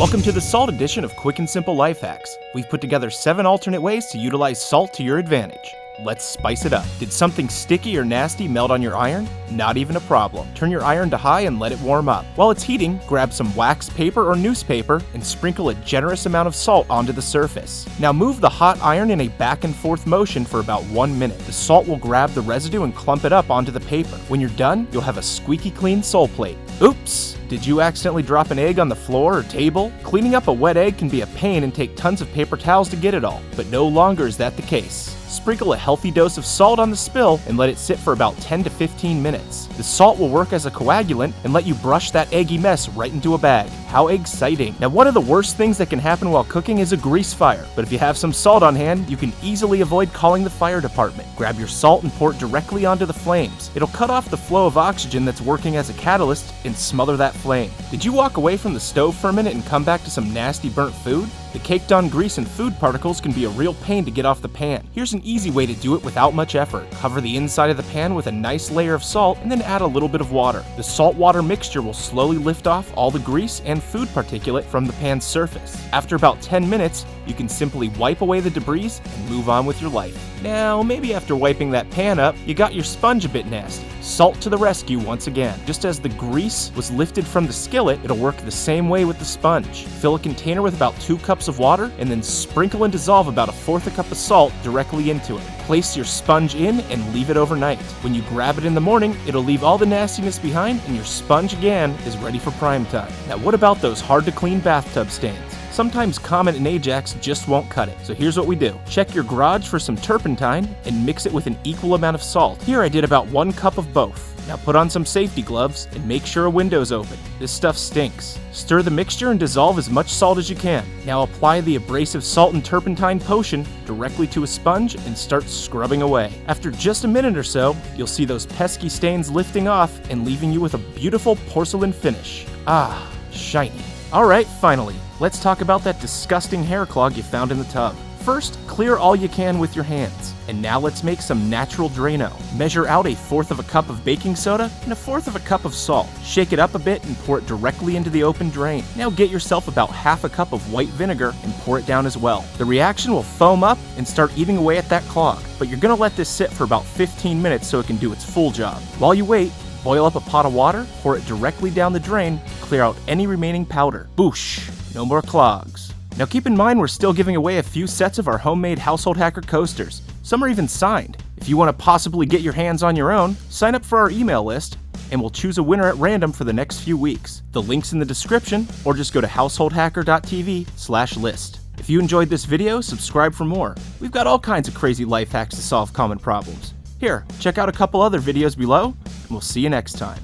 Welcome to the Salt edition of Quick and Simple Life Hacks. We've put together 7 alternate ways to utilize salt to your advantage. Let's spice it up. Did something sticky or nasty melt on your iron? Not even a problem. Turn your iron to high and let it warm up. While it's heating, grab some wax paper or newspaper and sprinkle a generous amount of salt onto the surface. Now move the hot iron in a back and forth motion for about 1 minute. The salt will grab the residue and clump it up onto the paper. When you're done, you'll have a squeaky clean sole plate. Oops! Did you accidentally drop an egg on the floor or table? Cleaning up a wet egg can be a pain and take tons of paper towels to get it all, but no longer is that the case. Sprinkle a healthy dose of salt on the spill and let it sit for about 10 to 15 minutes. The salt will work as a coagulant and let you brush that eggy mess right into a bag. How exciting! Now, one of the worst things that can happen while cooking is a grease fire, but if you have some salt on hand, you can easily avoid calling the fire department. Grab your salt and pour it directly onto the flames. It'll cut off the flow of oxygen that's working as a catalyst and smother that flame. Did you walk away from the stove for a minute and come back to some nasty burnt food? The caked on grease and food particles can be a real pain to get off the pan. Here's an easy way to do it without much effort. Cover the inside of the pan with a nice layer of salt and then add a little bit of water. The salt-water mixture will slowly lift off all the grease and food particulate from the pan's surface. After about 10 minutes, you can simply wipe away the debris and move on with your life. Now, maybe after wiping that pan up, you got your sponge a bit nasty. Salt to the rescue once again. Just as the grease was lifted from the skillet, it'll work the same way with the sponge. Fill a container with about 2 cups of water and then sprinkle and dissolve about 1/4 cup of salt directly into it. Place your sponge in and leave it overnight. When you grab it in the morning, it'll leave all the nastiness behind and your sponge again is ready for prime time. Now, what about those hard to clean bathtub stains? Sometimes Comet and Ajax just won't cut it. So here's what we do. Check your garage for some turpentine and mix it with an equal amount of salt. Here I did about 1 cup of both. Now put on some safety gloves and make sure a window's open. This stuff stinks. Stir the mixture and dissolve as much salt as you can. Now apply the abrasive salt and turpentine potion directly to a sponge and start scrubbing away. After just a minute or so, you'll see those pesky stains lifting off and leaving you with a beautiful porcelain finish. Ah, shiny. Alright, finally, let's talk about that disgusting hair clog you found in the tub. First, clear all you can with your hands. And now let's make some natural Drano. Measure out 1/4 cup of baking soda and 1/4 cup of salt. Shake it up a bit and pour it directly into the open drain. Now get yourself about 1/2 cup of white vinegar and pour it down as well. The reaction will foam up and start eating away at that clog, but you're gonna let this sit for about 15 minutes so it can do its full job. While you wait, boil up a pot of water, pour it directly down the drain, clear out any remaining powder. Boosh! No more clogs. Now keep in mind we're still giving away a few sets of our homemade Household Hacker coasters. Some are even signed. If you want to possibly get your hands on your own, sign up for our email list and we'll choose a winner at random for the next few weeks. The link's in the description or just go to householdhacker.tv/list. If you enjoyed this video, subscribe for more. We've got all kinds of crazy life hacks to solve common problems. Here, check out a couple other videos below and we'll see you next time.